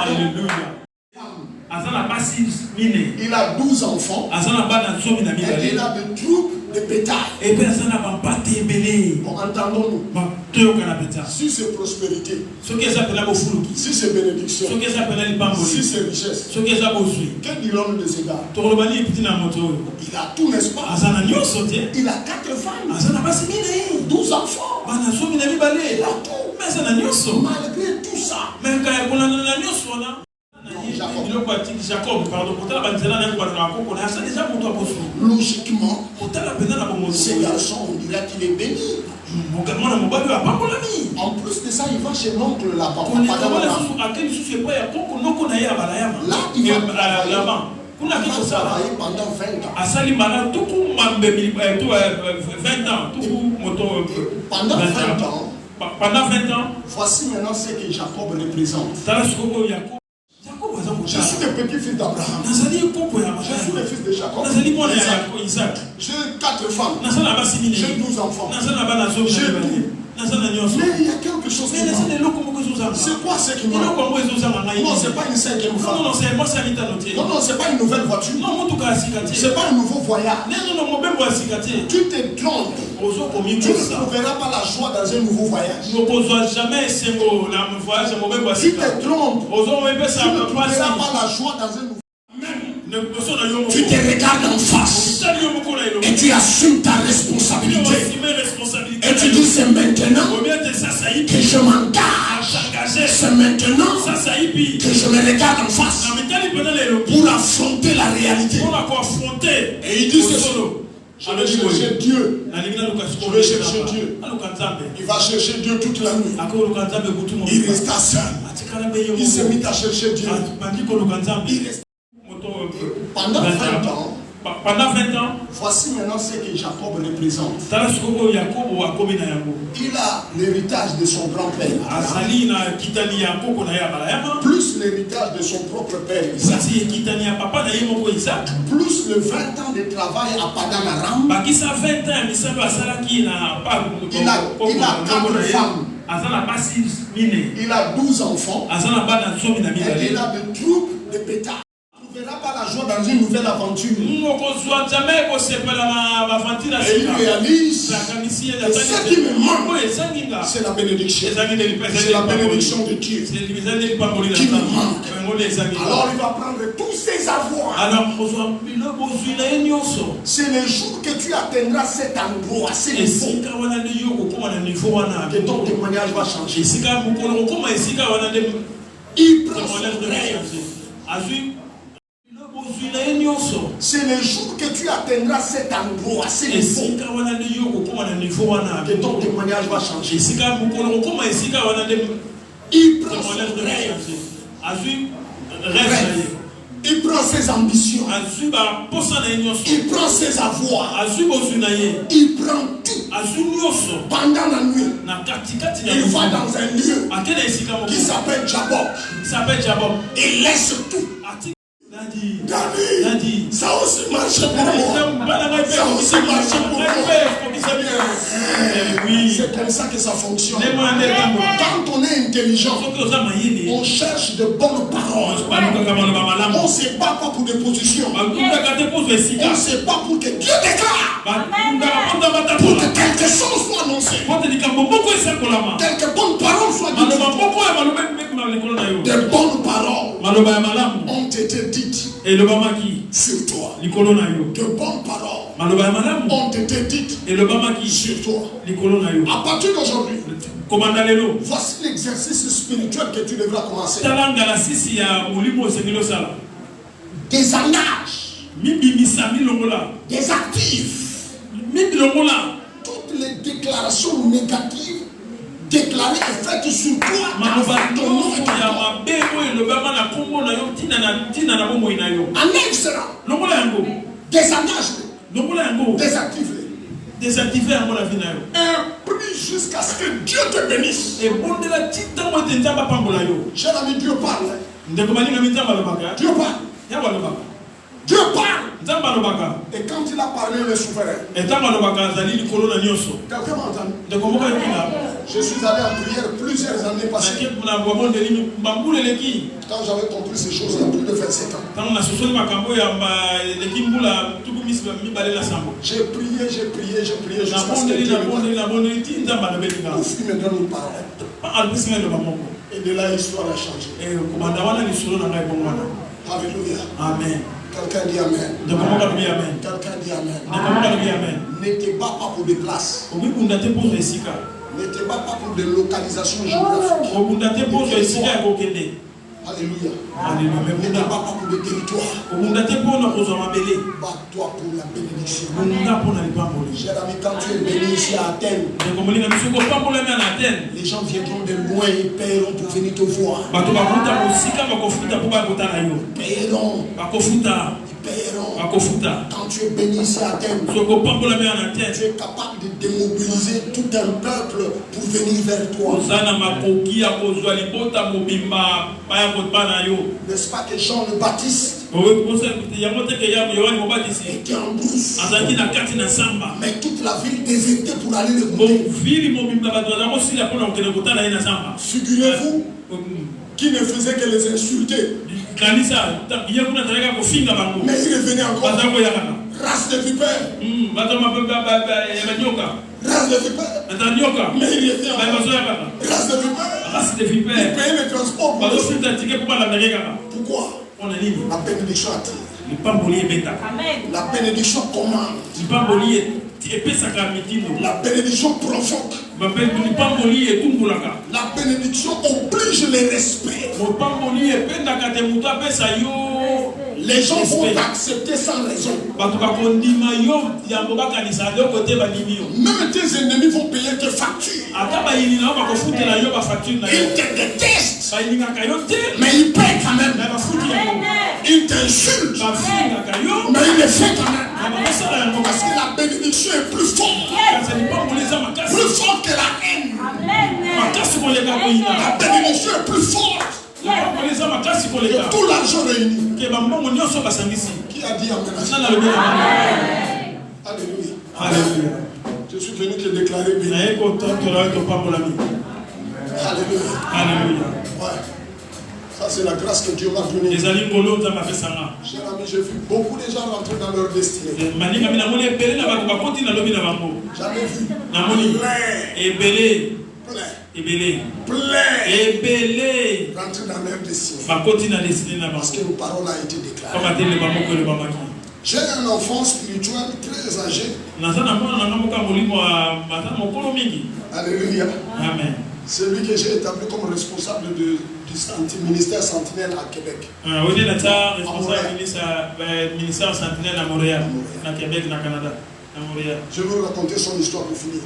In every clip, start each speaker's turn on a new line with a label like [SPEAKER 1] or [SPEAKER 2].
[SPEAKER 1] Alléluia.
[SPEAKER 2] Il a 12 enfants. Et il a des troupes de bétail. Bon, entendons-nous. Si c'est prospérité, si c'est bénédiction, si c'est richesse, que dirons-nous de ces gars? Il a tout, n'est-ce pas? Il a 4 femmes, 12 enfants. Il a tout. Malgré tout ça, logiquement, ce garçon, on dirait qu'il est béni. En plus de ça, il va chez l'oncle là-bas. Là, il va travailler pendant 20 ans.
[SPEAKER 1] Pendant 20 ans,
[SPEAKER 2] voici maintenant ce que Jacob représente. Je suis le petit-fils d'Abraham. Je suis le fils de Jacob. J'ai 4 femmes. J'ai 12 enfants. J'ai tout. Mais il y a quelque chose qui manque. C'est quoi ce qui manque? Non, c'est pas une 5e femme. Non, c'est pas une nouvelle voiture. C'est pas un nouveau voyage. Tu te trompes. Tu ne trouveras pas la joie dans un nouveau voyage. Tu te trompes. Tu ne trouveras pas la joie dans un nouveau voyage. Tu te regardes en face et tu assumes ta responsabilité. Et tu dis c'est maintenant que je m'engage. C'est maintenant que je me regarde en face pour affronter la réalité. Et il dit c'est solo. Je vais chercher Dieu. Je vais chercher Dieu. Il va chercher Dieu toute la nuit. Il resta seul. Il s'est mis à chercher Dieu. Il resta pendant 20 ans. Voici maintenant ce que Jacob représente. Il a l'héritage de son grand-père, plus l'héritage de son propre père Isaac, plus le 20 ans de travail à Padan Aram. Il a 4 femmes. Il a 12 enfants. Et il a des troupes de bétail. Tu ne verras pas la joie dans une nouvelle aventure. Et il réalise que ce qui me manque, c'est la bénédiction. C'est la bénédiction de Dieu qui me manque. Alors il va prendre tous ses avoirs. C'est le jour que tu atteindras cet endroit, c'est que ton témoignage va changer. Il prend son rêve. C'est le jour que tu atteindras cet endroit, c'est le que ton témoignage va changer. Il prend son rêve. Il prend ses ambitions. Il prend ses avoirs. Il prend tout. Pendant la nuit, il va dans un lieu qui s'appelle Jaboc. Il laisse tout. Daddy, ça aussi marche pour moi. Ça aussi marche pour moi. Oui. C'est comme ça que ça fonctionne. Quand on est intelligent, on cherche de bonnes paroles. On ne se bat pas pour des positions. On ne se bat pour que Dieu déclare. Pour que quelque chose soit annoncé. Quelques bonnes paroles soient dites. Des bonnes paroles ont été dites sur toi. De bonnes paroles ont été dites sur toi. À partir d'aujourd'hui, voici l'exercice spirituel que tu devras commencer. Des engages, des actifs, toutes les déclarations négatives déclarées et faites sur toi.
[SPEAKER 1] Désactiver à mon avis.
[SPEAKER 2] Et prie jusqu'à ce que Dieu te bénisse. Cher ami, Dieu parle. Dieu parle. Dieu parle. Et quand il a parlé, le souverain, quelqu'un m'a entendu. Je suis allé en prière plusieurs années passées. Quand j'avais compris ces choses, il y a plus de 27 ans. J'ai prié jusqu'à ce que Dieu me donne une parole. Et de là, l'histoire a changé. Alléluia.
[SPEAKER 1] Amen.
[SPEAKER 2] Quelqu'un dit Amen. Quelqu'un dit Amen. Ne te bats pas pour des places. Ne te bats pas pour des localisations géographiques. Alléluia. Ne te bats pas pour des territoires. Bats-toi pour la bénédiction. Cher ami, quand tu es béni ici à Athènes, les gens viendront de loin et paieront pour venir te voir. Paieront. Quand tu es béni ici à Athènes, tu es capable de démobiliser tout un peuple pour venir vers toi. N'est-ce pas que Jean le Baptiste était en brousse, mais toute la ville désertait pour aller le goûter. Figurez-vous qui ne faisait que les insulter. Mais il revenait encore. Race de vipère. Race de vipère. Mais il revient encore. Race de vipère. Il payait le transport pour le. Pourquoi? La bénédiction attire. La bénédiction commande. La bénédiction provoque. La bénédiction oblige les respects. Les gens vont accepter sans raison. Même tes ennemis vont payer tes factures. Ils te détestent, mais ils payent quand même. Ils t'insultent, mais ils le font quand même. Parce que la bénédiction est plus forte. Plus forte que la haine. La bénédiction est plus forte que tout l'argent réuni. Qui a dit Amen? Alléluia. Je suis venu te déclarer béni. Alléluia. Ouais. Ça, c'est la grâce que Dieu m'a donnée. Cher ami, j'ai vu beaucoup de gens rentrer dans leur destinée. J'avais vu plein rentrer dans leur destinée. Parce que une parole a été déclarée. J'ai un enfant spirituel très âgé. Alléluia.
[SPEAKER 1] Amen.
[SPEAKER 2] C'est lui que j'ai établi comme responsable du ministère Sentinelle à Québec. Je vais vous raconter son histoire pour finir.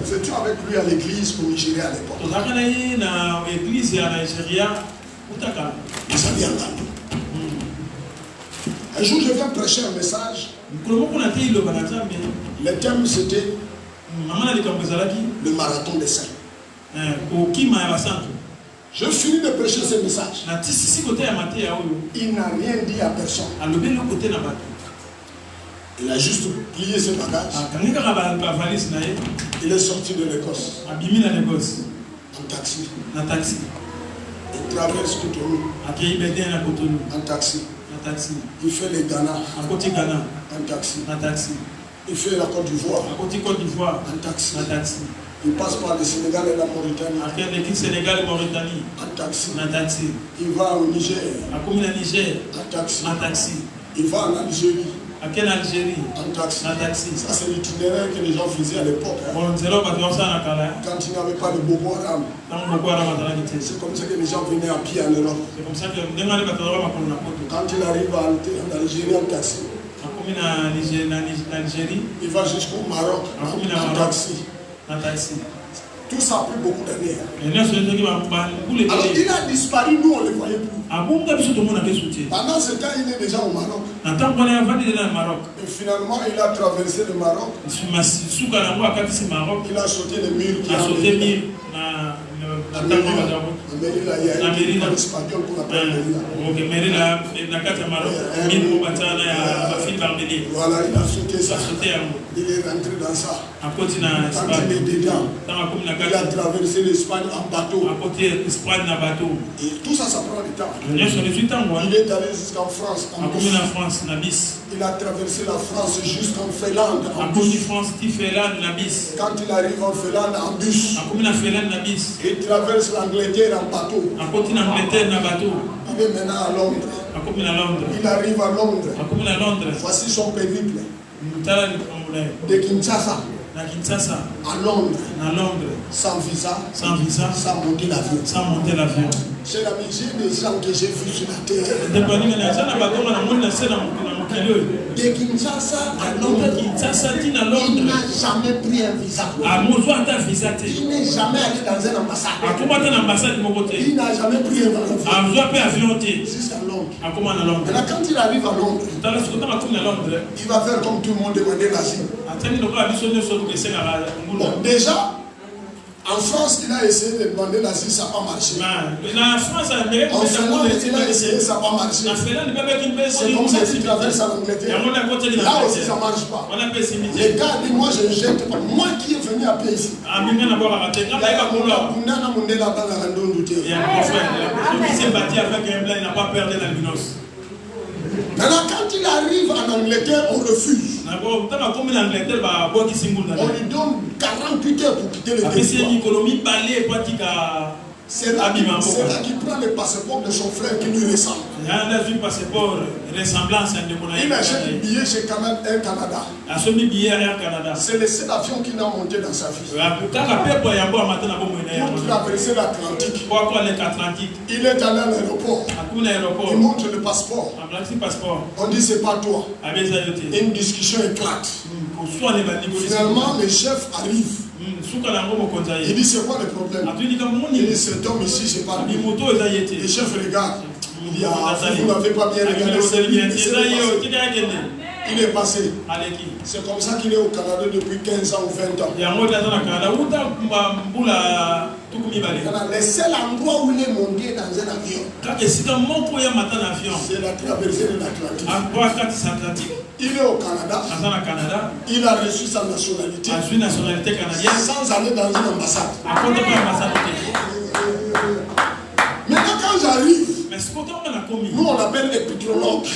[SPEAKER 2] Nous étions avec lui à l'église au Nigeria à l'époque. Vous avez entendu. Un jour, je viens prêcher un message. Le thème, c'était le marathon des saints. Je finis de prêcher ce message. Il n'a rien dit à personne. Il a juste plié ses bagages. Il est sorti de l'Écosse en taxi. Il traverse Cotonou en taxi. Il fait les Ghana en taxi. Il fait la Côte d'Ivoire en taxi. Il passe par le Sénégal et la Mauritanie en taxi. Il va au Niger en taxi. Il va en Algérie en taxi. Ça, c'est l'itinéraire que les gens faisaient à l'époque. Quand il n'y avait pas de Boko Haram. C'est comme ça que les gens venaient à pied en Europe. Quand il arrive en Algérie en taxi, il va jusqu'au Maroc en taxi. Tout ça a pris beaucoup d'années. Alors il a disparu, nous on ne le voyait plus. Pendant ce temps, il est déjà au Maroc. Et finalement, il a traversé le Maroc. Il a sauté le mur qui a Voilà, il a sauté ça. Il est rentré dans ça. Quand il est dedans, il a traversé l'Espagne en bateau. Et tout ça, ça prend du temps. Il est allé jusqu'en France. Il a traversé la France jusqu'en Finlande. Quand il arrive en Finlande en bus, il traverse l'Angleterre en bateau. Il est maintenant à Londres. Il arrive à Londres. Voici son périple. De Kinshasa à Londres, sans visa, sans monter l'avion. C'est la musique des gens que j'ai vus sur la terre. De Kinshasa à Londres, il n'a jamais pris un visa. Il n'est jamais allé dans un ambassade. Il n'a jamais pris un avion jusqu'à Londres. Et là, quand il arrive à Londres, il va faire comme tout le monde demander l'asile. Bon, déjà, en France, il a essayé de demander l'asile, ça n'a pas marché. En Finlande, il a essayé, ça n'a pas marché. C'est comme ça qu'il traverse à l'Angleterre. Là aussi, ça ne marche pas. Les gars disent, moi je ne jette pas. Moi qui est venu à paix ici. Maintenant, quand il arrive en Angleterre, on refuse. On lui donne 48 heures pour quitter le territoire. C'est là qu'il prend le passeport de son frère qui lui ressemble. Il achète un billet chez Air Canada. C'est le seul avion qu'il a monté dans sa vie. Pour traverser l'Atlantique. Il est allé à l'aéroport. Il montre le passeport. On dit c'est pas toi. Une discussion éclate. Finalement, le chef arrive. Il dit c'est quoi le problème? Il dit cet homme ici, c'est pas lui. Le chef regarde. Il dit vous n'avez pas bien regardé. Il est passé. C'est comme ça qu'il est au Canada depuis 15 ans ou 20 ans. Le seul endroit où il est monté dans un avion, c'est la traversée de l'Atlantique. Il est au Canada. Il a reçu sa nationalité sans aller dans une ambassade. Maintenant quand j'arrive, nous on appelle les pétrologues.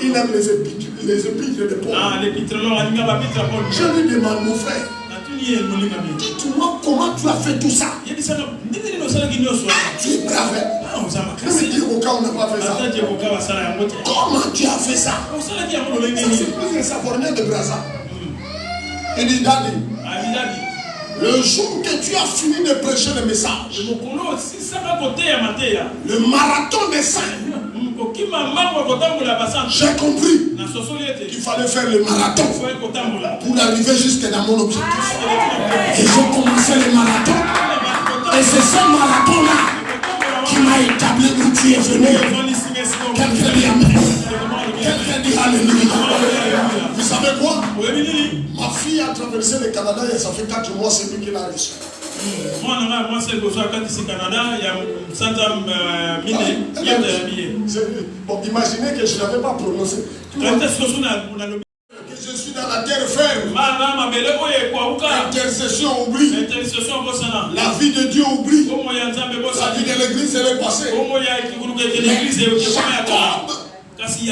[SPEAKER 2] Il aime les épîtres de Paul. Je lui demande, mon frère, dites-moi comment tu as fait tout ça. Tu es brave. Je me dis au cas où on n'a pas fait ça. Comment tu as fait ça? C'est plus un safornais de Brazza. Il dit, Daddy, le jour que tu as fini de prêcher le message, le marathon des saints, j'ai compris qu'il fallait faire le marathon pour arriver jusqu'à dans mon objectif. Et j'ai commencé le marathon. Et c'est ce marathon-là qui m'a établi où tu es venu. Quelqu'un dit Amen. Quelqu'un dit Alléluia. Vous savez quoi? Ma fille a traversé le Canada et ça fait 4 mois, c'est lui qui l'a reçu. Moi, c'est le Canada, il y a 100 bon, imaginez que je n'avais pas prononcé. Que je suis dans la terre ferme. L'intercession oublie. La vie de Dieu oublie. La vie de l'église, elle est passée.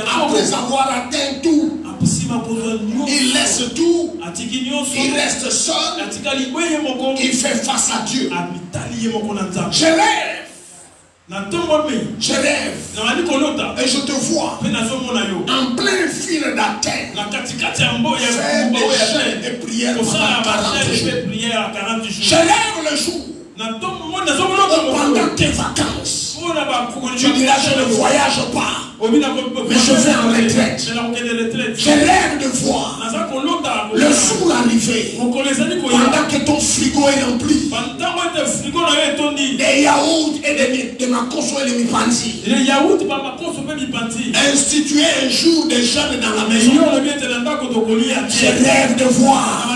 [SPEAKER 2] Après avoir atteint tout, il laisse tout, il reste seul, il fait face à Dieu. Je rêve. Je rêve et je te vois en plein fil d'Athènes faire des jeûnes et prières pendant 40 jours. Je rêve le jour pendant tes vacances. Tu diras je ne voyage pas, mais je vais en retraite. Je rêve de voir le jour arriver pendant que ton frigo est rempli des yaourts et de makoso et de mipanzi. Instituer un jour des jeunes dans la maison. Je rêve de voir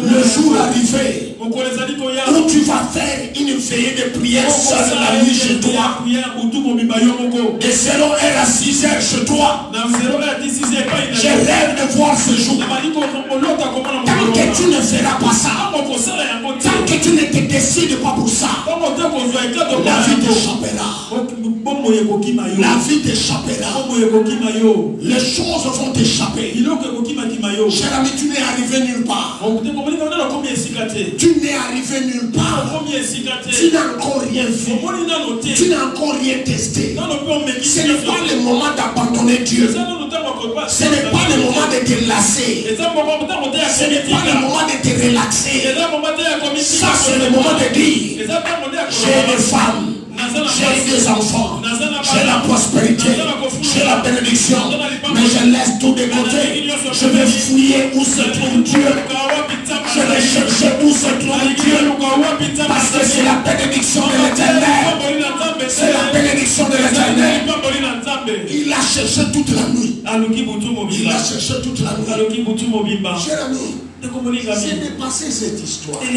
[SPEAKER 2] le jour arriver où tu vas faire une veillée de prière seule la nuit chez toi. De 0h à 6h chez toi. Je rêve de voir ce jour. Tant que tu ne feras pas ça, tant que tu ne te décides pas pour ça, la vie t'échappera. La vie t'échappera. Les choses vont t'échapper. Cher ami, tu n'es arrivé nulle part. Tu n'es arrivé nulle part. Tu n'as encore rien fait. Tu n'as encore rien testé. Ce n'est pas le moment d'abandonner Dieu. Ce n'est pas le moment de te lasser. Ce n'est pas le moment de te relaxer. Ça, c'est le moment de dire: j'ai des femmes, j'ai des enfants, j'ai la prospérité, j'ai la bénédiction, mais je laisse tout de côté. Je vais fouiller où se trouve Dieu. Je vais chercher où se trouve Dieu, parce que c'est la bénédiction de l'Éternel. C'est la bénédiction de l'Éternel. Il a cherché toute la nuit. Il a cherché toute la nuit. Cher ami, c'est dépassé cette histoire.
[SPEAKER 1] Parce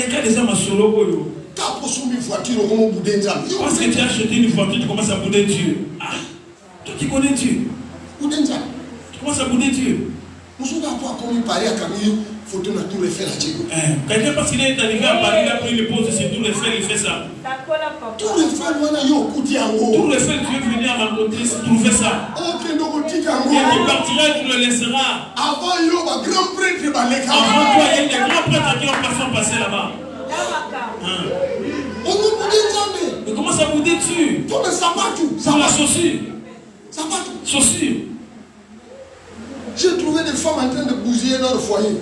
[SPEAKER 1] que tu as acheté une voiture, tu commences à bouder Dieu. Ah, toi qui connais Dieu. Tu commences à bouder Dieu. Quelqu'un parce qu'il est arrivé à Paris, il a pris le poste sur tout le fait, il fait ça.
[SPEAKER 2] Tout le fait, tu
[SPEAKER 1] es venu à rencontrer, trouver ça. Et tu partiras et tu le laisseras.
[SPEAKER 2] Avant, il y a un grand prêtre.
[SPEAKER 1] Avant toi, il y a des grands prêtres qui ont passé là-bas. Mais comment ça bouder dessus? Sur la chaussure. Chaussure.
[SPEAKER 2] J'ai trouvé des femmes en train de bousiller leur foyer.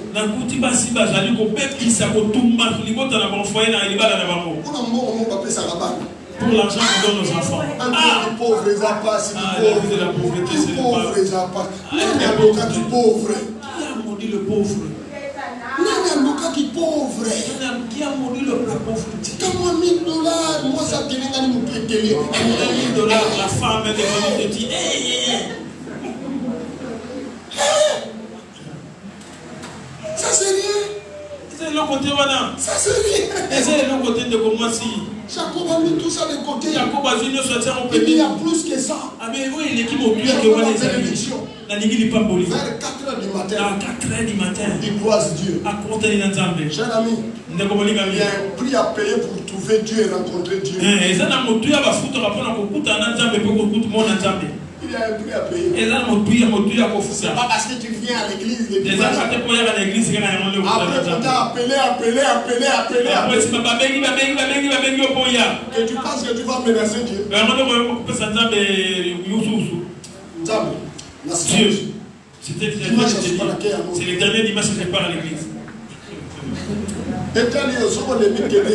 [SPEAKER 1] Pour l'argent qu'on donne aux enfants.
[SPEAKER 2] Les pauvres, les apasses, les pauvres, les apasses. Il y a un avocat qui pauvre.
[SPEAKER 1] Qui a maudit le pauvre?
[SPEAKER 2] Il y a un avocat qui pauvre.
[SPEAKER 1] Qui a maudit le pauvre?
[SPEAKER 2] Donne-moi $1000. Moi, ça te vient nous prêter.
[SPEAKER 1] $1 000, la femme est devenue te dit,
[SPEAKER 2] ça c'est rien.
[SPEAKER 1] C'est le côté voilà.
[SPEAKER 2] Ça c'est rien.
[SPEAKER 1] C'est le côté de comment si.
[SPEAKER 2] Jacob a mis tout ça de côté.
[SPEAKER 1] Jacob a vu nous sortir en
[SPEAKER 2] Il y a plus que ça.
[SPEAKER 1] Ah mais oui, l'équipe au plus que moi les amis. La ligue n'est pas polie.
[SPEAKER 2] Vers 4h du matin.
[SPEAKER 1] À 4h du matin.
[SPEAKER 2] Il croise Dieu.
[SPEAKER 1] À compter les ensemble.
[SPEAKER 2] Cher ami, il y a un prix à payer pour trouver Dieu et rencontrer Dieu.
[SPEAKER 1] Et ça n'a pas Dieu à foutre rapport à beaucoup d'ensemble pour beaucoup de monde ensemble.
[SPEAKER 2] Il y a un prix à payer.
[SPEAKER 1] Et là, mon Dieu à foutre.
[SPEAKER 2] C'est pas parce que tu viens à l'église.
[SPEAKER 1] Déjà, quand tu es à l'église, c'est quand même le
[SPEAKER 2] après, tu t'as appelé.
[SPEAKER 1] Après, c'est pas que
[SPEAKER 2] tu penses que tu vas menacer Dieu.
[SPEAKER 1] Dieu. C'est le dernier dimanche que je pars à l'église.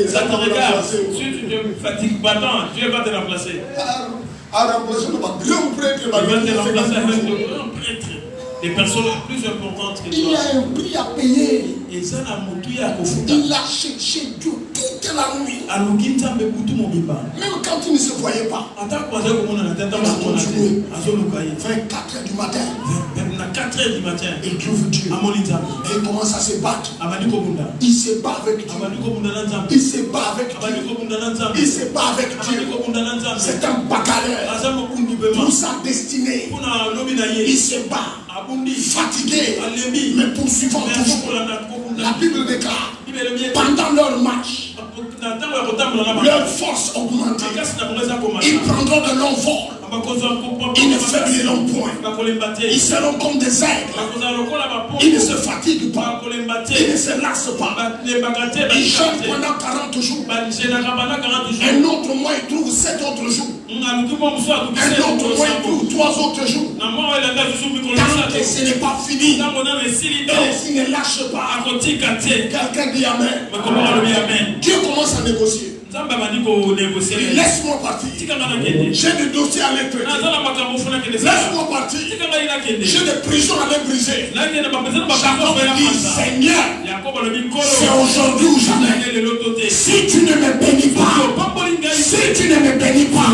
[SPEAKER 1] Ça te regarde. Si tu te fatigues pas tant, Dieu va te remplacer.
[SPEAKER 2] À remplacer le grand prêtre.
[SPEAKER 1] Il va te remplacer avec le grand prêtre. Des personnes plus importantes que toi.
[SPEAKER 2] Il y a un prix à payer.
[SPEAKER 1] Et ça, la moutouille à
[SPEAKER 2] il a cherché Dieu toute la nuit. Même quand il ne se voyait pas. Il a continué. Vers 4h du matin. Il trouve Dieu. Et il commence à se battre. Il se bat avec Dieu. Il se bat avec Dieu. Il se bat avec Dieu. C'est un bagarreur. Pour sa destinée. Il se bat. Fatigué. Mais poursuivant toujours. La Bible déclare. Pendant leur marche. Leur force augmentée. Ils prendront de longs vols. Ils ne faibliront point. Ils seront comme des aigles. Ils ne se fatiguent pas. Ils ne se lassent pas. Ils jeûnent pendant 40 jours. Un autre mois, ils trouvent 7 autres jours. Un autre mois, ils trouvent 3 autres jours. Tant que ce n'est pas fini, et s'ils ne lâchent pas, quelqu'un dit Amen. Dieu commence à négocier. Laisse-moi partir. J'ai des dossiers à les traiter. Laisse-moi partir. J'ai des prisons à les briser. Jacob dit Seigneur, c'est aujourd'hui ou jamais. Si tu ne me bénis pas, si tu ne me bénis pas,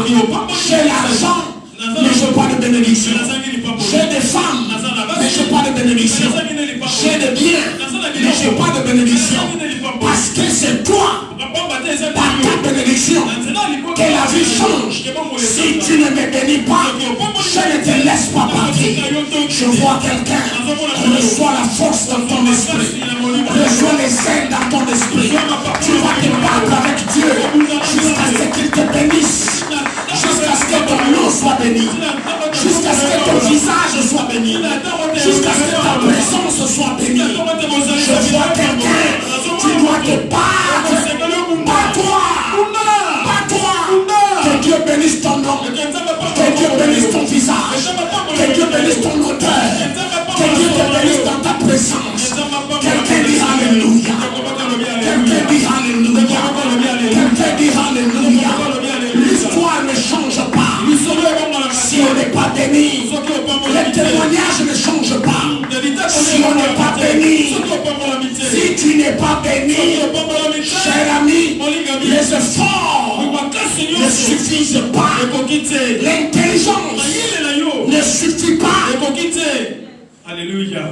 [SPEAKER 2] j'ai l'argent, mais je n'ai pas de bénédiction. J'ai des femmes, mais je n'ai pas de bénédiction. J'ai des biens, mais je n'ai pas de bénédiction. Parce que c'est toi, par ta bénédiction, que la vie change. Si tu ne me bénis pas, je ne te laisse pas partir. Je vois quelqu'un, reçois la force dans ton esprit. Reçois les ailes dans ton esprit. Tu vas te battre avec Dieu jusqu'à ce qu'il te bénisse. Jusqu'à ce que ton nom soit béni. Jusqu'à ce que ton visage soit béni. Jusqu'à ce que ta présence soit bénie. Je vois quelqu'un, tu dois te battre. Bats-toi. Que Dieu bénisse ton nom. Que Dieu bénisse ton visage. Que Dieu bénisse ton odeur. Que Dieu te bénisse dans ta présence. Quelqu'un dit Alléluia. Quelqu'un dit Alléluia. Quelqu'un dit Alléluia. L'histoire ne change pas si on n'est pas béni. Le témoignage ne change pas si on n'est pas béni. Si tu n'es pas béni, cher ami, les efforts ne suffisent pas. L'intelligence ne suffit pas.
[SPEAKER 1] Alléluia.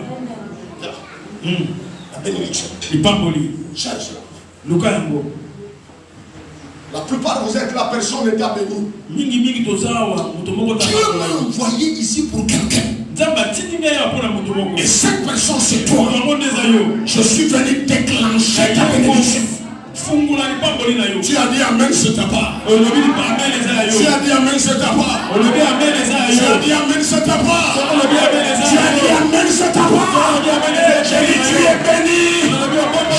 [SPEAKER 2] La bénédiction. Cherche. La plupart vous êtes la personne n'est pas bénie. Dieu m'a envoyé ici pour quelqu'un. Et cette personne c'est toi. Je suis venu déclencher ta bénédiction. Tu as dit Amen, c'est ta part. Tu as dit Amen, c'est ta part. Tu as dit Amen, c'est ta part. Tu as dit Amen, c'est ta part. J'ai dit tu es béni.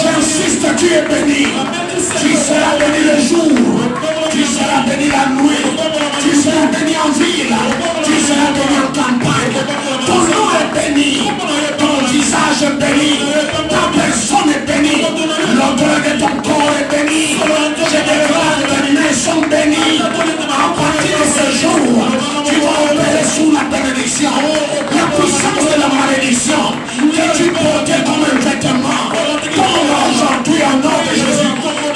[SPEAKER 2] J'insiste, tu es béni. Tu seras béni le jour. Tu seras béni la nuit. Tu seras béni en ville. Tu seras béni en campagne. Ton nom est béni. Ton visage est béni. Ta personne est bénie. L'odeur de ton corps est béni. Je déclare que tes mains sont bénies. À partir de ce jour, tu vas opérer sous la bénédiction. La puissance de la malédiction que tu portais comme un vêtement tombe aujourd'hui au nom de Jésus.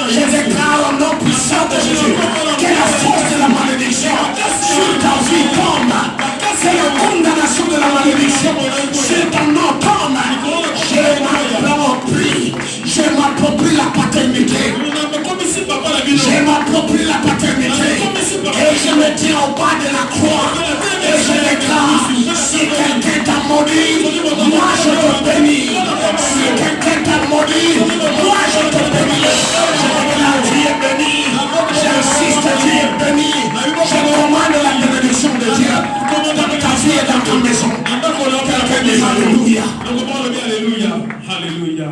[SPEAKER 2] Je déclare au nom puissant de Jésus que la force de la malédiction sur ta vie tombe. Que la condamnation de la malédiction sur ton nom tombe. Je m'approprie la paternité. Je m'approprie la paternité. Et je me tiens au bas de la croix. Et je déclare, si quelqu'un t'a maudit, moi je te bénis. Si quelqu'un t'a maudit, moi je te bénis. Je déclare, tu es béni. J'insiste, tu es béni. Je commande la bénédiction de Dieu dans ta vie et dans ta maison. Quelqu'un dit Alléluia.
[SPEAKER 1] Alléluia.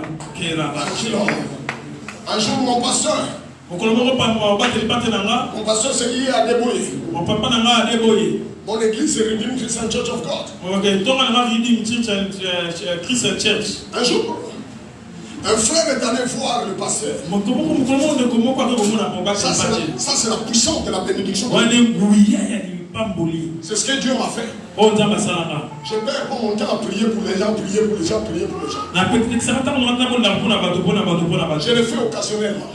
[SPEAKER 2] Un jour, mon pasteur s'est lié à Déboué. Mon église est Redeemed Christian Church of God. Un jour, un frère est allé voir le pasteur. Ça, c'est la puissance de la bénédiction. C'est ce que Dieu m'a fait. Je perds pas mon temps à prier pour les gens, prier pour les gens, prier pour les gens. Je le fais occasionnellement.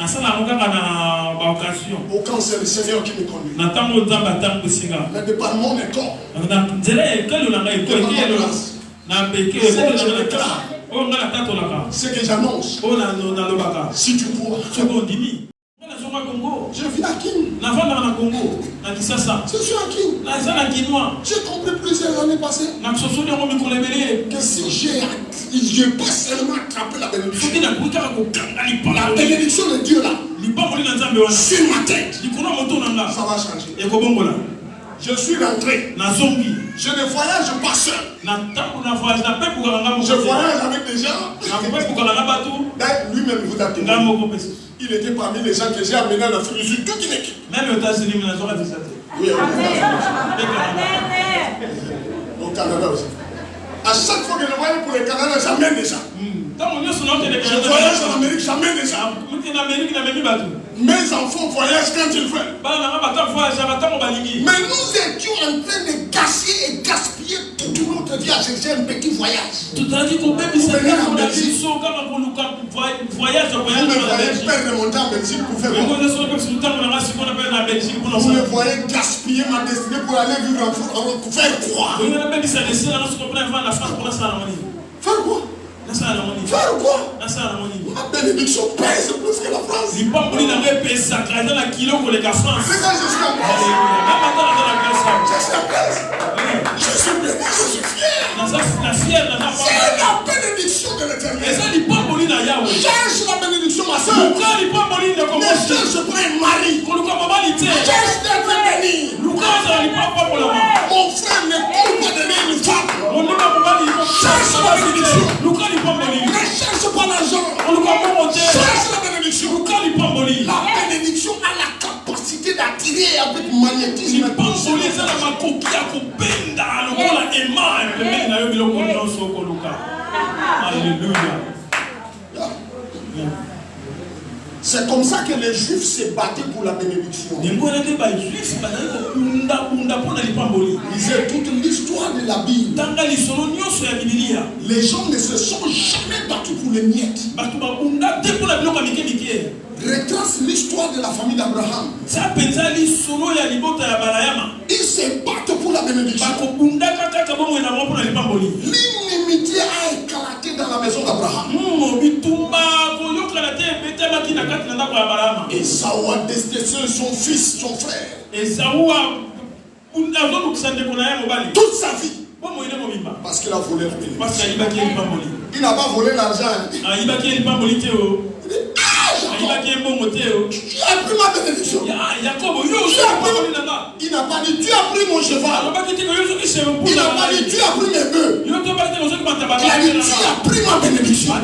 [SPEAKER 2] Aucun c'est le Seigneur qui me conduit. Mais de par mon école, ce que j'annonce, si tu crois, je vis à Kin. Je suis à Kin. J'ai compris plusieurs années passées que si je peux seulement attraper la bénédiction, la bénédiction de Dieu là, sur ma tête, ça va changer. Je suis rentré. Je ne voyage pas seul. Je voyage avec des gens. Lui-même vous a témoigné. Il était parmi les gens que j'ai amenés en Afrique du Sud. Toute une équipe.
[SPEAKER 1] Même aux États-Unis,
[SPEAKER 2] oui, au Canada aussi. À chaque fois que je voyage pour le Canada, j'amène des gens. Je voyage en Amérique, j'amène des gens. Mes enfants voyagent quand ils veulent. Mais nous étions en train de gâcher et gaspiller toute notre vie à chercher un petit voyage. Tout à dit qu'on peut perdre mon temps en Belgique pour faire Vous me voyez gaspiller ma destinée pour aller vivre en France. Faire quoi? Faire quoi? Faire quoi? Ma bénédiction pèse plus que la France. C'est quand je suis en place. Je suis en place. Je suis béni, je suis fier. C'est la bénédiction de l'Éternel. Cherche la bénédiction, ma soeur. Ne cherche pas un mari. Cherche d'être béni. Mon frère ne court pas de une femme. Cherche la bénédiction. Ne cherche pas l'argent. Cherche la bénédiction. La bénédiction a la capacité d'attirer avec magnétisme.
[SPEAKER 1] Alléluia.
[SPEAKER 2] C'est comme ça que les Juifs se battaient pour la bénédiction. Lisez toute l'histoire de la Bible. Les gens ne se sont jamais battus pour les miettes. Retrace l'histoire de la famille d'Abraham. Ils se battent pour la bénédiction. L'inimitié a éclaté dans la maison d'Abraham. Esaü a détesté son fils, son frère. Toute sa vie. Parce qu'il a volé la bénédiction. Il n'a pas volé l'argent. Tu as pris ma bénédiction. Il n'a pas dit tu as pris mon cheval. Il n'a pas dit tu as pris mes bœufs. Il a dit tu as pris ma bénédiction.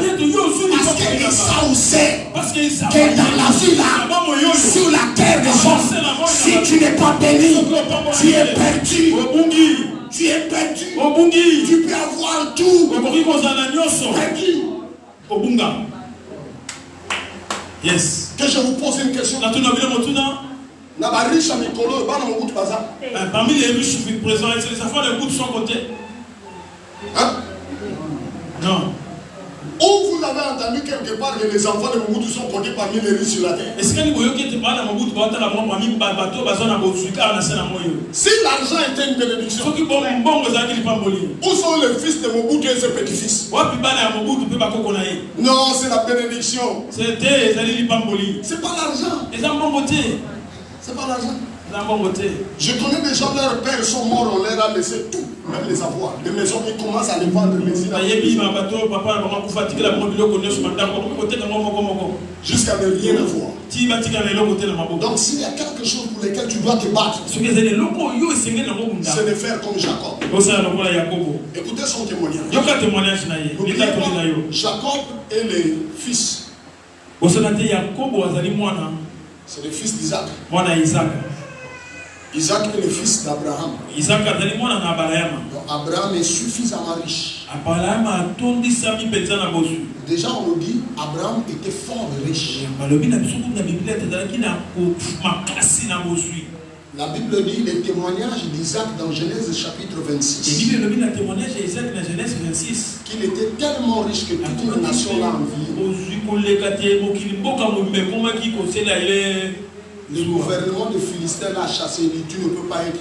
[SPEAKER 2] Parce que Esaü sait que dans la vie là, sur la terre des hommes, si tu n'es pas béni, tu es perdu. Tu es perdu. Tu peux avoir tout. Perdu.
[SPEAKER 1] Yes.
[SPEAKER 2] Que je vous pose une question.
[SPEAKER 1] Parmi les riches présents, les enfants de bout de son côté.
[SPEAKER 2] Hein?
[SPEAKER 1] Non.
[SPEAKER 2] Où vous avez entendu quelque part que les enfants de Mobutu sont comptés parmi les riches sur la terre?
[SPEAKER 1] Est-ce que vous voyez que tu parles de Mobutu?
[SPEAKER 2] Si l'argent était une bénédiction, où sont les fils de Mobutu et ses petits-fils? Non, c'est la bénédiction. C'est pas l'argent. C'est pas l'argent. Je connais des gens, leurs pères sont morts, on leur a laissé tout, même les avoirs. Les maisons, ils commencent à les vendre, les jusqu'à ne rien avoir. Donc s'il y a quelque chose pour lequel tu dois te battre, c'est de faire comme Jacob. Écoutez son témoignage. Jacob est le fils. C'est le fils d'Isaac. Isaac est le fils d'Abraham. Donc Abraham est suffisamment riche. Déjà on nous dit Abraham était fort riche. La Bible dit le témoignage d'Isaac dans Genèse chapitre 26. Qu'il était tellement riche que toute une nation l'a envié. Le gouvernement de Philistin l'a chassé. Il dit tu ne peux pas être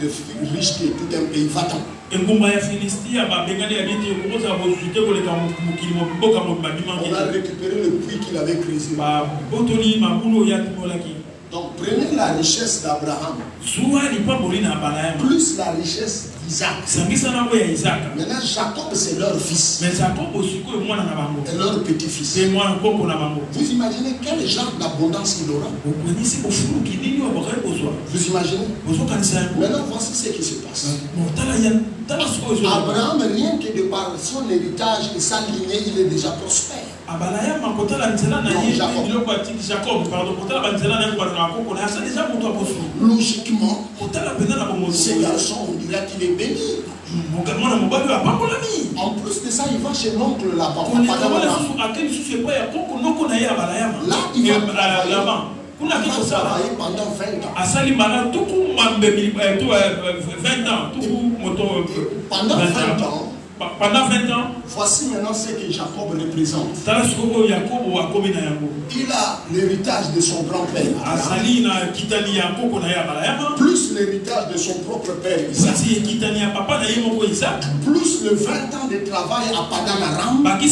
[SPEAKER 2] riche que tout un pays. Va-t'en. On a récupéré le puits qu'il avait creusé. Donc prenez la richesse d'Abraham plus la richesse d'Isaac. Maintenant Jacob c'est leur fils et leur petit-fils. Vous imaginez quel genre d'abondance il aura? Vous imaginez? Maintenant voici ce qui se passe. Abraham, rien que de par son héritage et sa lignée, il est déjà prospère. Logiquement, ce garçon, on dirait qu'il est béni. En plus de ça, il va chez l'oncle là-bas. Là, il va travailler pendant 20 ans. Pendant 20 ans,
[SPEAKER 1] Pendant 20 ans,
[SPEAKER 2] voici maintenant ce que Jacob représente. Il a l'héritage de son grand-père, plus l'héritage de son propre père Isaac, plus le 20 ans de travail à Padan Aram. Il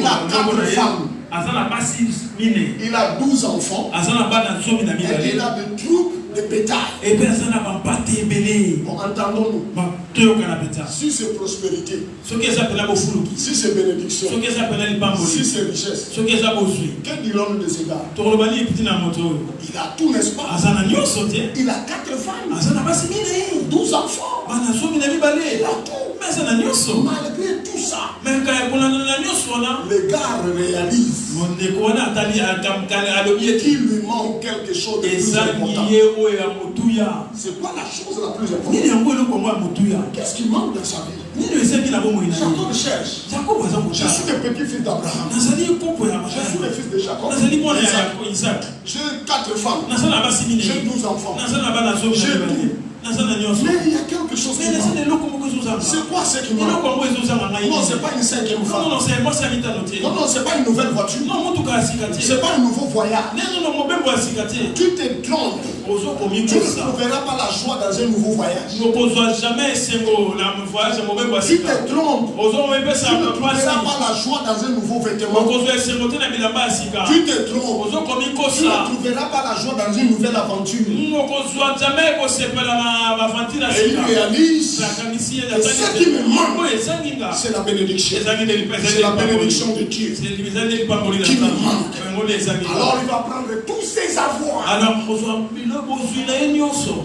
[SPEAKER 2] a 4 femmes. Il a 12 enfants. Et il a des troupes de bétail. Bon, entendons-nous. Si c'est prospérité, si c'est bénédiction, si c'est richesse, que dirons-nous de ces gars? Il a tout, n'est-ce pas? Il a 4 femmes, 12 enfants. Il a tout. Malgré tout ça, les gars réalisent qu'il lui manque quelque chose de plus important. C'est quoi la chose la plus importante? Qu'est-ce qui manque dans sa vie? Jacob cherche. Je suis le petit-fils d'Abraham. Je suis le fils de Jacob. J'ai 4 femmes. J'ai 12 enfants. J'ai tout. Mais il y a quelque chose qui manque. C'est quoi ce qui manque? Non, c'est pas une 5e femme. Non, c'est pas une nouvelle voiture. C'est pas un nouveau voyage. Tu te trompes. Tu ne trouveras pas la joie dans un nouveau voyage. Tu te trompes. Tu ne trouveras pas la joie dans un nouveau vêtement. Tu te trompes. Tu ne trouveras pas la joie dans une nouvelle aventure. Et il réalise que ce qui me manque, c'est la bénédiction. C'est la bénédiction de Dieu qui me manque. Alors il va prendre tous ses avoirs.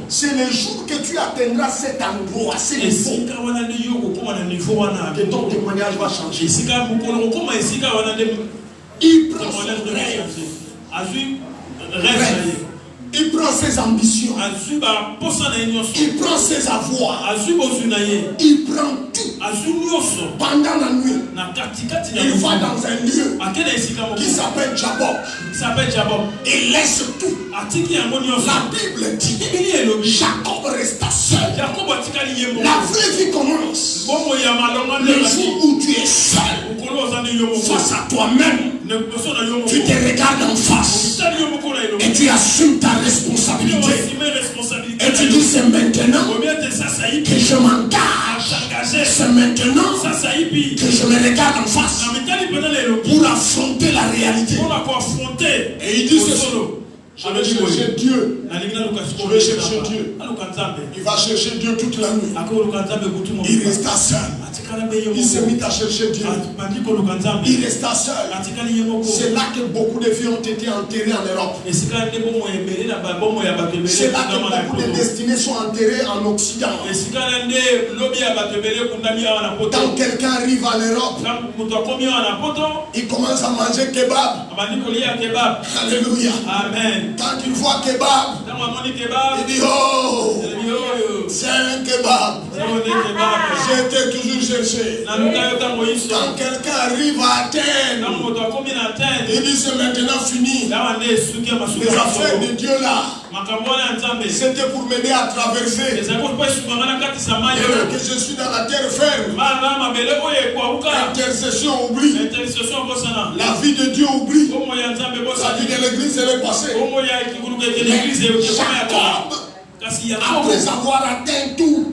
[SPEAKER 2] C'est le jour que tu atteindras cet endroit, c'est le niveau que ton témoignage va changer. Il prend son rêve. Il prend ses ambitions. Il prend ses avoirs. Il prend tout. Pendant la nuit, il va dans un lieu qui s'appelle Jacob. Il laisse tout. La Bible dit Jacob resta seul. La vraie vie commence le jour où tu es seul face à toi-même. Tu te regardes en face et tu assumes ta responsabilité. Et tu dis c'est maintenant que je m'engage. C'est maintenant que je me regarde en face pour affronter la réalité. Et il dit c'est solo. Je vais chercher Dieu. Je vais chercher Dieu. Il va chercher Dieu toute la nuit. Il resta seul. Il s'est mis à chercher Dieu. Il resta seul. C'est là que beaucoup de filles ont été enterrées en Europe. C'est là que beaucoup de destinées sont enterrées en Occident. Quand quelqu'un arrive en Europe, il commence à manger kebab. Alléluia. Amen. Quand il voit kebab, il dit oh, c'est un kebab. J'étais toujours cherché. Quand quelqu'un arrive à Athènes, il dit c'est maintenant fini. Les affaires de Dieu là, c'était pour m'aider à traverser. Et que je suis dans la terre ferme. L'intercession oublie. La vie de Dieu oublie. La vie de l'église elle est passée. Après avoir atteint tout,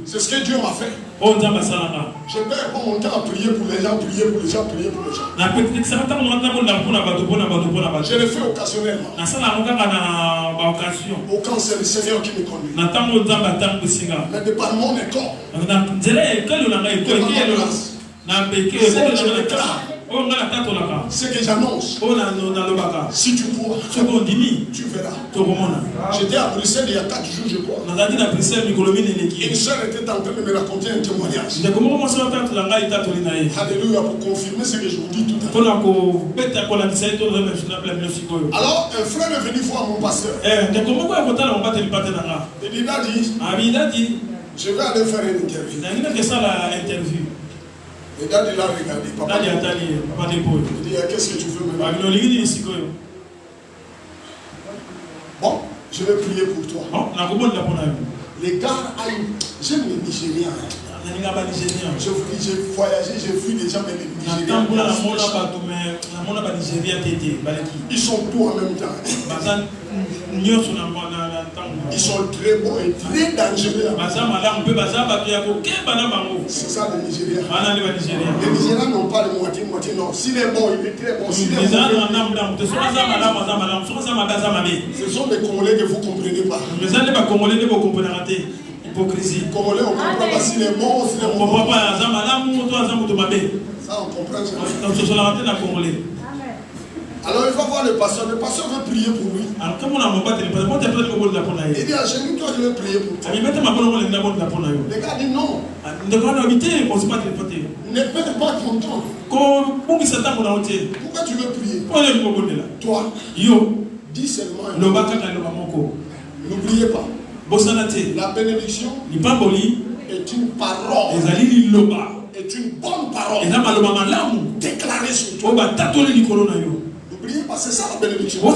[SPEAKER 2] c'est ce que Dieu m'a fait. Je perds pas mon temps à prier pour les gens, prier pour les gens, prier pour les gens. Je le fais occasionnellement. Aucun c'est le Seigneur qui me conduit. Mais de par mon école, de par mon place, ce que j'annonce, si tu crois, tu verras. J'étais à Bruxelles il y a 4 jours, je crois. Une soeur était en train de me raconter un témoignage. Alléluia, pour confirmer ce que je vous dis tout à l'heure. Alors, un frère est venu voir mon pasteur. Il dit, Daddy, je vais aller faire une interview. Et Daddy l'a regardé. Papa, il dit, qu'est-ce que tu veux me dire? Bon, Je vais prier pour toi. Les gars, j'aime les Nigériens. Je vous dis, j'ai voyagé, j'ai vu des gens, mais les Nigériens. Ils sont tout en même temps. Ils sont très bons et très dangereux. C'est ça les Nigériens. Les Nigériens n'ont pas le moitié-moitié, non. S'il est bon, il est très bon. S'il est mauvais, ce sont des Congolais que vous ne comprenez pas. Hypocrisie. Congolais, on ne comprend pas s'il est bon ou s'il est mauvais. Ça, on comprend. Alors il va voir le pasteur veut prier pour lui. Il dit à Jésus, toi je veux prier pour toi. Les gars disent non. Ne perds pas ton temps. Pourquoi tu veux prier? Toi, dis seulement. N'oubliez pas. La bénédiction est une parole. Est une bonne parole. Déclarée sur toi. N'oubliez pas, c'est ça la bénédiction. Une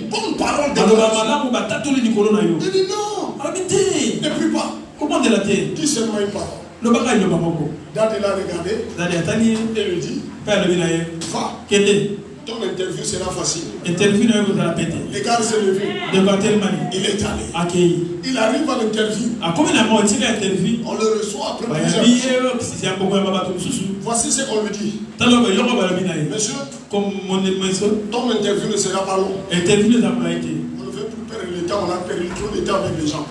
[SPEAKER 2] bonne parole de Dieu. Il dit non. Ne prie pas. Dis seulement une parole. Dad l'a regardé. Et lui dit va. Ton interview sera facile. Les gars s'est levé. Il est allé. Il arrive à l'interview. On le reçoit après plusieurs jours. Voici ce qu'on lui dit. Monsieur, ton interview ne sera pas long. On ne veut plus perdre le temps. On a perdu trop de temps avec les gens.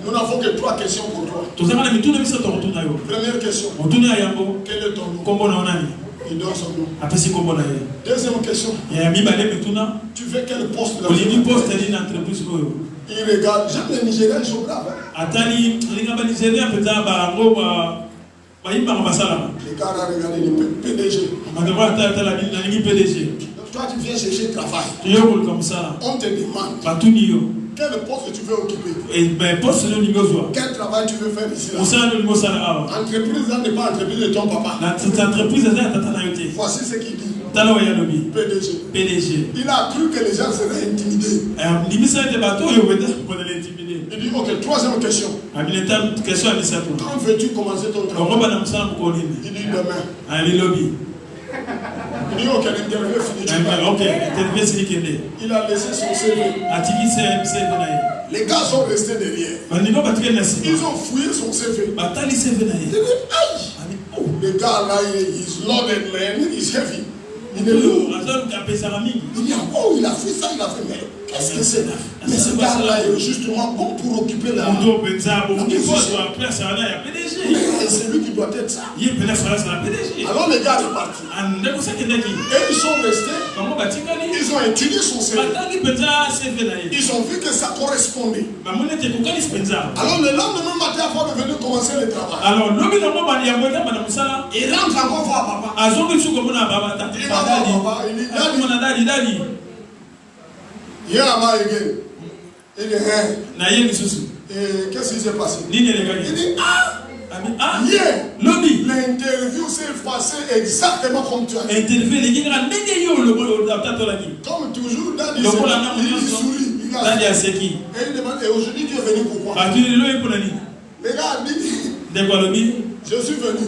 [SPEAKER 2] Nous n'avons que 3 questions pour toi. Première question. Quel est ton nom? Il donne son nom. Deuxième question. Tu fais quel poste dans l'entreprise? Il regarde. J'aime les Nigériens, ils sont braves. Les gars ont regardé le PDG. Toi, tu viens chercher travail. On te demande quel poste tu veux occuper. Quel travail tu veux faire ici là. Entreprise là n'est pas entreprise de ton papa. Voici ce qu'il dit. PDG. Il a cru que les gens seraient intimidés. Il dit ok, troisième question. Quand veux-tu commencer ton travail? Il dit demain. Il dit ok, l'interview est finie. Il a laissé son CV. Les gars sont restés derrière. Ils ont fouillé son CV. Il dit aïe. Le gars là, he's loaded, man. He's heavy. Il est lourd. Il dit oh, il a fait ça, il a fait mais qu'est-ce que c'est? Mais ce gars-là est justement bon pour occuper la position. C'est lui qui doit être ça. Alors les gars sont partis. Et ils sont restés. Ils ont étudié son CV. Ils ont vu que ça correspondait. Alors le lendemain matin, avant de venir commencer le travail, il rentre encore voir papa. Il dit Daddy. Here am I again. Il dit qu'est-ce qui s'est passé? Il dit hier, l'interview s'est passée exactement comme tu as dit. Comme toujours, Daddy il sourit. Et il demande, et aujourd'hui tu es venu pourquoi? Les gars disent, je suis venu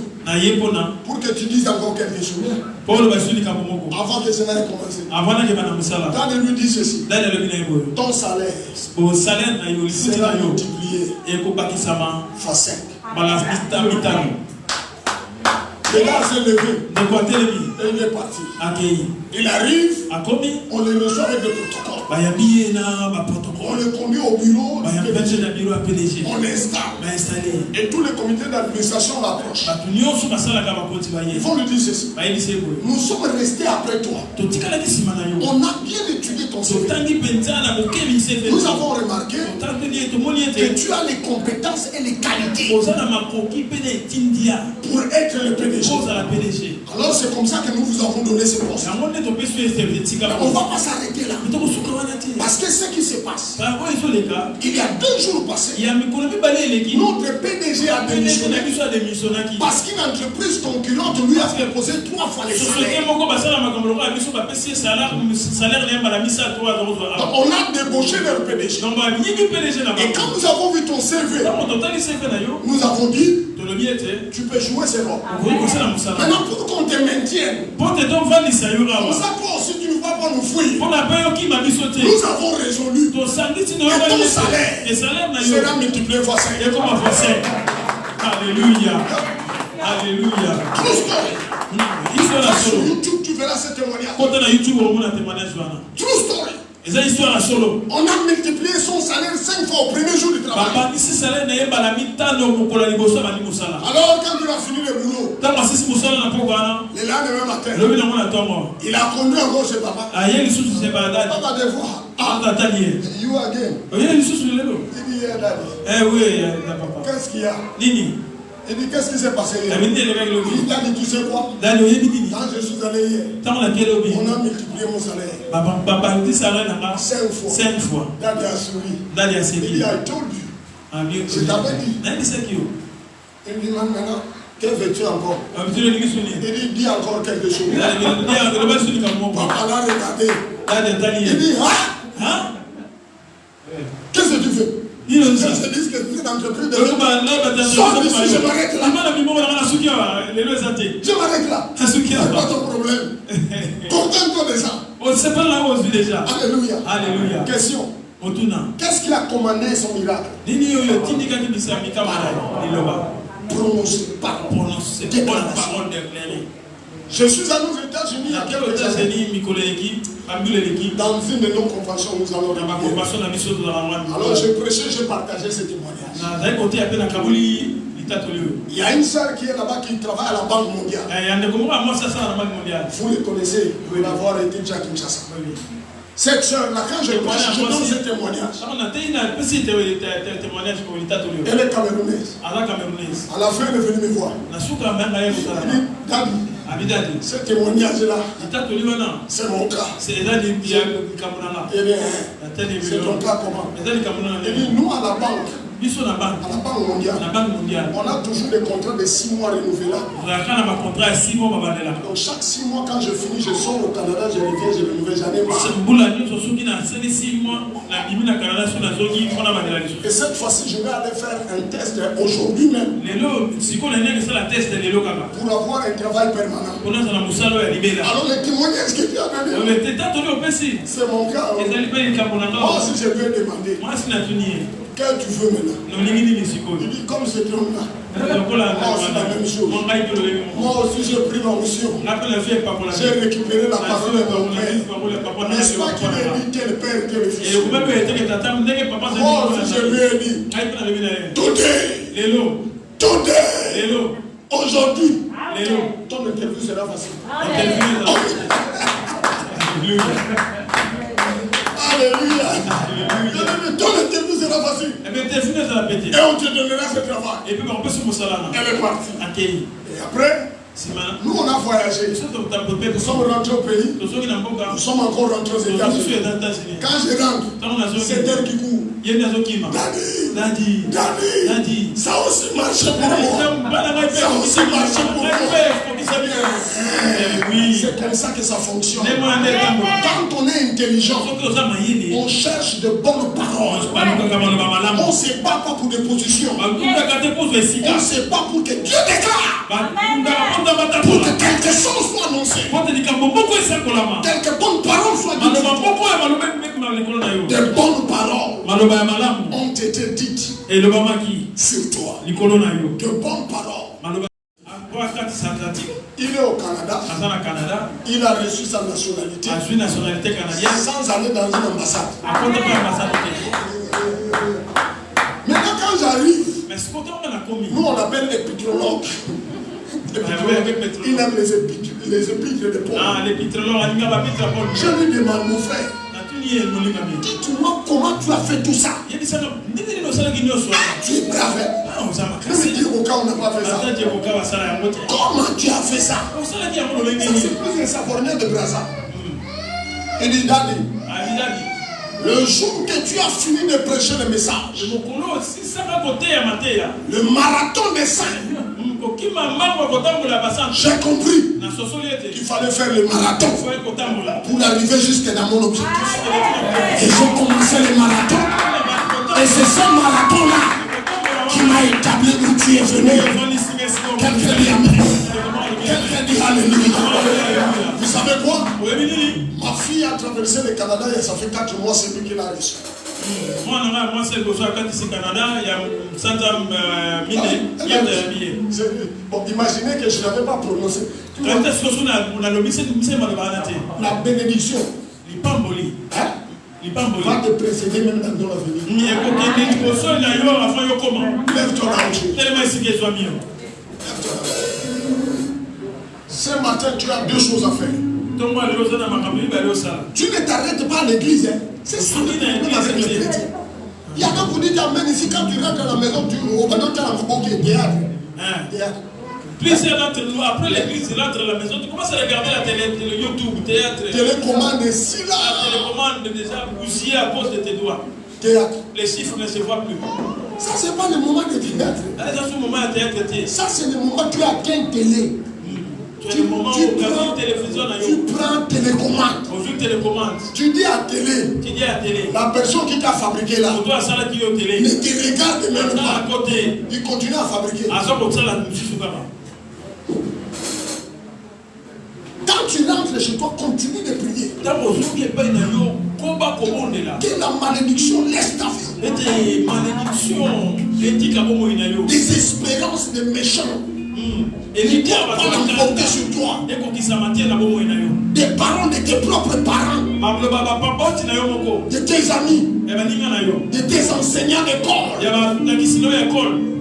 [SPEAKER 2] pour que tu dises encore quelque chose. Avant que cela ait commencé. Daddy lui dit ceci. Ton salaire sera multiplié fois 5. Le gars s'est levé. Et il est parti. Il arrive. On le reçoit avec le protocole. On le conduit au bureau. On l'installe. Et tous les comités d'administration l'approchent. Ils vont lui dire ceci. Nous sommes restés après toi. On a bien étudié ton CV. Nous avons remarqué que tu as les compétences et les qualités pour être le PDG. Alors c'est comme ça que nous vous avons donné ce poste. On ne va pas s'arrêter là. Parce que ce qui se passe, il y a 2 jours passés, notre PDG a démissionné parce qu'une entreprise concurrente lui a proposé 3 fois les salaires. Donc on a débauché leur PDG. Et quand nous avons vu ton CV, nous avons dit, tu peux jouer ces rôles. Maintenant pour qu'on te maintienne, pour ça toi aussi tu ne vas pas nous fuir. Nous avons résolu. Et ton salaire sera multiplié fois 5.
[SPEAKER 1] Alléluia. Alléluia.
[SPEAKER 2] Sur YouTube, tu verras ce témoignage. True story. On a multiplié son salaire 5 fois au premier jour du travail. Alors quand il a fini le boulot, le lendemain matin, il a conduit encore chez papa. Papa des fois. You again. Il dit, yeah, daddy. Qu'est-ce qu'il y a? Il dit, qu'est-ce qui s'est passé hier? Il a dit, tu sais quoi? Quand je suis allé hier, on a multiplié mon salaire 5 fois. Daddy a souri. Il dit, I told you. Je t'avais dit. Il dit, maintenant, que veux-tu encore? Il dit, dis encore quelque chose. Papa l'a regardé. Il dit, hein? Qu'est-ce que tu fais? Je dis que tu es entreprise de sors d'ici, je m'arrête là. Je m'arrête là. C'est pas ton problème. Contente-toi de ça. Alléluia. Alléluia. Question. Qu'est-ce qu'il a commandé son miracle? Prononcer parole. Je suis allé aux États-Unis il y a quelques années. Dans une de nos conventions, nous allons alors j'ai prêché, j'ai partagé ce témoignage. Il y a une sœur qui est là-bas qui travaille à la Banque mondiale. Vous le connaissez, vous pouvez avoir été déjà à Kinshasa. Cette sœur-là, quand je prêche, je donne ce témoignage. Elle est camerounaise. À la fin, elle est venue me voir. Elle dit, Daddy, ce témoignage-là, c'est mon cas. C'est ton cas comment? Elle dit, nous à la banque. À la Banque mondiale, on a toujours des contrats de 6 mois renouvelables. Donc chaque 6 mois, quand je finis, je sors au Canada, je reviens, je renouvelle, j'en ai marre. Et cette fois-ci, je vais aller faire un test aujourd'hui même. Pour avoir un travail permanent. Alors le témoignage que tu as donné, c'est mon cas. Moi aussi, je lui ai demandé. Que tu veux maintenant? Il dit comme cet homme-là. Moi aussi la même chose. Moi aussi j'ai pris l'onction. J'ai récupéré la parole de mon père. N'est-ce pas qu'il a dit quel père, quel fils? Moi aussi je lui ai dit. Today. Aujourd'hui. Ton interview sera facile. Alléluia. Ton interview sera facile. Et on te donnera ce travail. Elle est partie. Et après, nous on a voyagé. Nous sommes rentrés au pays. Nous sommes encore rentrés aux États-Unis. Quand je rentre, c'est elle qui court. Daddy, ça aussi marche pour moi. Ça aussi marche pour moi. Oui. C'est comme ça que ça fonctionne. Quand on est intelligent, on cherche de bonnes paroles. On ne se bat pas pour des positions. On ne se bat pour que Dieu déclare. Pour que quelque chose soit annoncé. Quelques bonnes paroles soient dites. De bonnes paroles ont été dites sur toi. De bonnes paroles. Il est au Canada. Il a reçu sa nationalité sans aller dans une ambassade. Maintenant quand j'arrive, nous on appelle épictrologue. Il aime les épîtres de Paul. Je lui demande, mon frère, dis-moi comment tu as fait tout ça. Tu es brave. Même dire au cas où on n'a pas fait ça. Comment tu as fait ça? C'est plus un savonnier de Brazza. Il dit, Daddy, le jour que tu as fini de prêcher le message, le marathon des saints, J'ai compris qu'il fallait faire le marathon pour arriver jusqu'à dans mon objectif. Et j'ai commencé le marathon. Et c'est ce marathon-là qui m'a établi où tu es venu. Quelqu'un dit Amen. Quelqu'un dit Alléluia. Vous savez quoi? Ma fille a traversé le Canada et ça fait 4 mois, c'est lui qui l'a reçu.
[SPEAKER 1] Moi, c'est le Canada, il y a
[SPEAKER 2] bon, imaginez que je n'avais pas prononcé. La bénédiction. Hein? Va te précéder même dans ton avenir. Lève-toi là. Ce matin, tu as 2 choses à faire. Tu ne t'arrêtes pas à l'église. Hein? C'est ça le problème avec les chrétiens. Il y a d'autres qui disent Amen ici quand tu rentres à la maison, tu as un théâtre.
[SPEAKER 1] Après l'église, il entre à la maison, tu commences à regarder la télé, YouTube, théâtre.
[SPEAKER 2] Télécommande ici là.
[SPEAKER 1] La télécommande déjà bousillée à cause de tes doigts.
[SPEAKER 2] Théâtre.
[SPEAKER 1] Les chiffres ne se voient plus.
[SPEAKER 2] Ça, c'est pas le moment de théâtre. Ça, c'est le moment où tu as qu'une télé. Tu prends télécommande. Tu dis à télé. La personne qui t'a fabriqué là ne te regarde même pas. Il continue à fabriquer. Quand tu rentres chez toi, continue de prier. Que la malédiction laisse ta vie. Des espérances de méchants. Et les diables vont l'emporter sur toi. Des parents de tes propres parents. De tes amis. De tes enseignants d'école.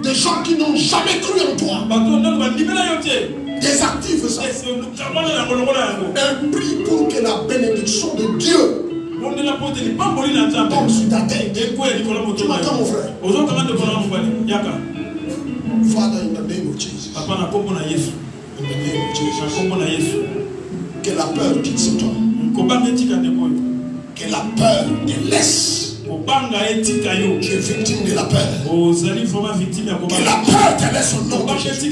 [SPEAKER 2] Des gens qui n'ont jamais cru en toi. Des actifs, ça. Prie pour que la bénédiction de Dieu tombe sur ta tête. Tu m'entends, mon frère? Father, in the name of Jesus. In the name of Jesus. Que la peur quitte cet homme. Que la peur te laisse. Tu es victime de la peur. Que la peur te laisse au nom de Jésus.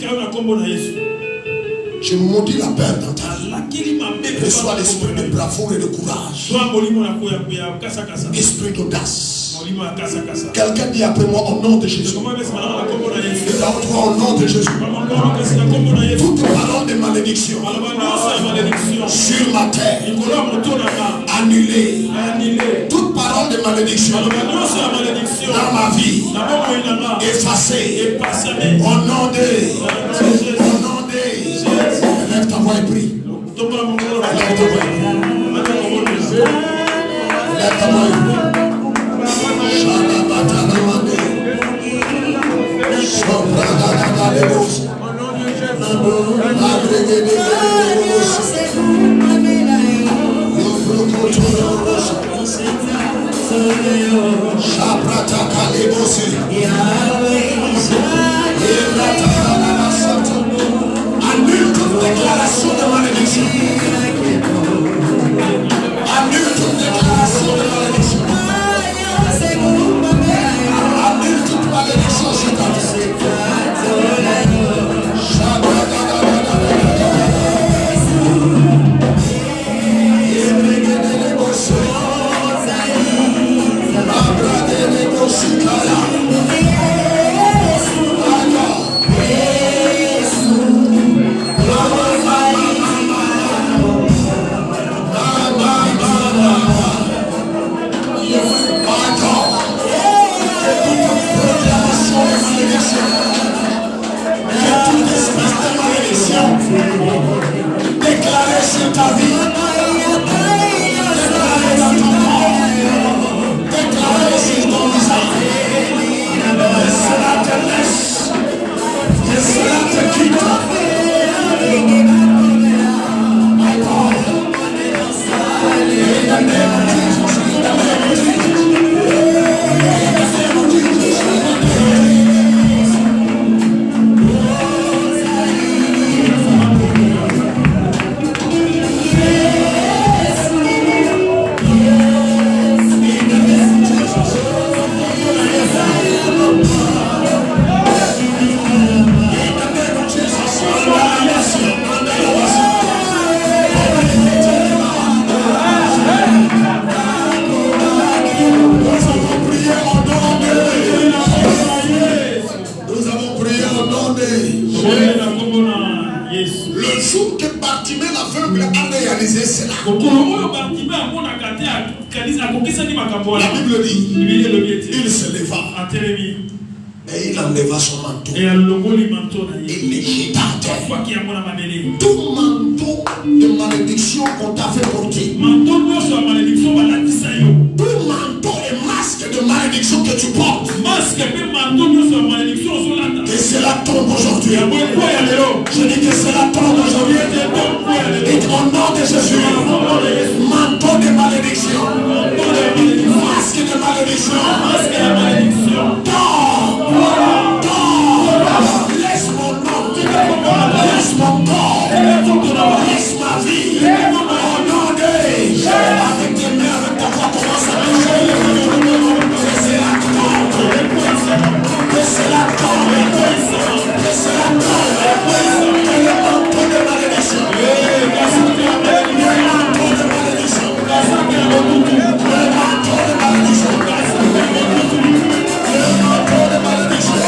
[SPEAKER 2] Je maudis la peur dans ta vie. Reçois l'esprit de bravoure et de courage. Esprit d'audace. Quelqu'un dit après moi au nom de Jésus. Et dans toi au nom de Jésus. Toute parole de malédiction sur ma terre annulée. Toute parole de malédiction dans ma vie effacée. Au nom de lève ta voix et prie. Lève ta voix et prie. Annule toute déclaration de malédiction. Annule toute déclaration de malédiction. Annule toute malédiction sur ta vie. Le jour que Bartimée l'aveugle a réalisé cela, la Bible dit, il se leva et il enleva son manteau. Il le jeta à terre. Tout manteau de malédiction qu'on t'a fait porter, tout manteau et masque de malédiction que tu portes, que cela tombe aujourd'hui. Je dis que cela tombe aujourd'hui. Et au nom de Jésus, manteau de malédiction, masque de malédiction, laisse mon nom, laisse mon corps, laisse ma vie. Au nom de Jésus, avec tes mains, avec ta voix, commence à bouger. Que cela tombe, que cela tombe, que cela tombe. Le manteau de malédiction, le manteau de malédiction, le manteau de malédiction, le manteau de malédiction.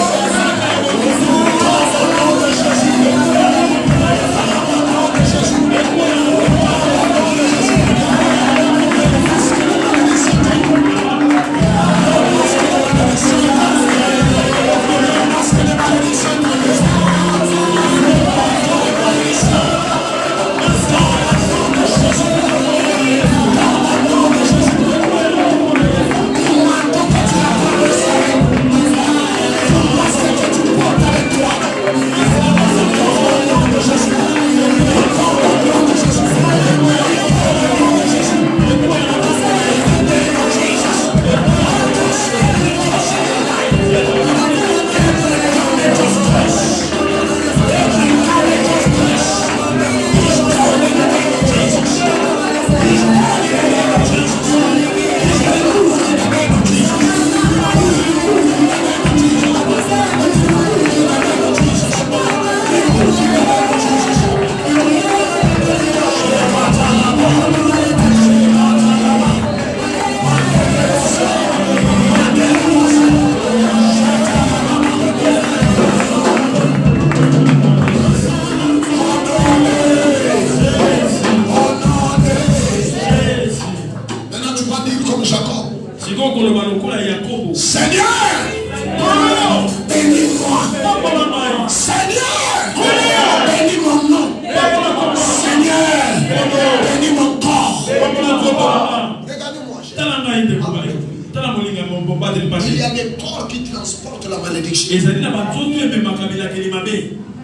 [SPEAKER 2] Il y a des corps qui transportent la malédiction.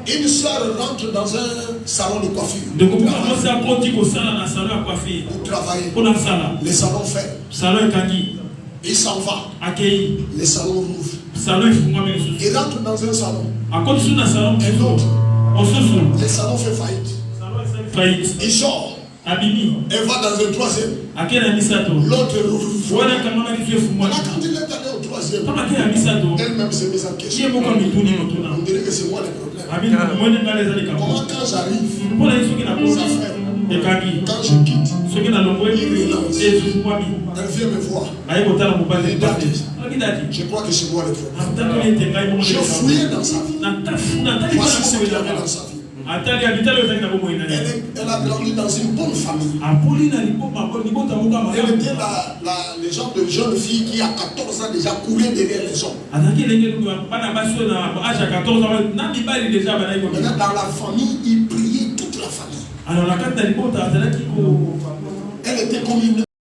[SPEAKER 2] Une soeur rentre dans un salon de coiffure pour travailler. Le salon fait. Il s'en va. Le salon rouvre. Il rentre dans un salon. Et l'autre, le salon fait faillite. Il sort. Elle va dans un troisième. L'autre rouvre. Voilà quand il est allé au troisième, elle-même s'est mise en question. On dirait que c'est moi le problème. Comment quand j'arrive, ça fait. Quand je quitte, il relance. Elle vient me voir. Je crois que c'est moi le problème. Je fouillais dans sa vie. Voici ce qu'il y avait dans sa vie. Elle a grandi dans une bonne famille. Elle était le genre de jeune fille qui à 14 ans déjà courait derrière les hommes. Maintenant dans la famille, il priait toute la famille. Elle était comme une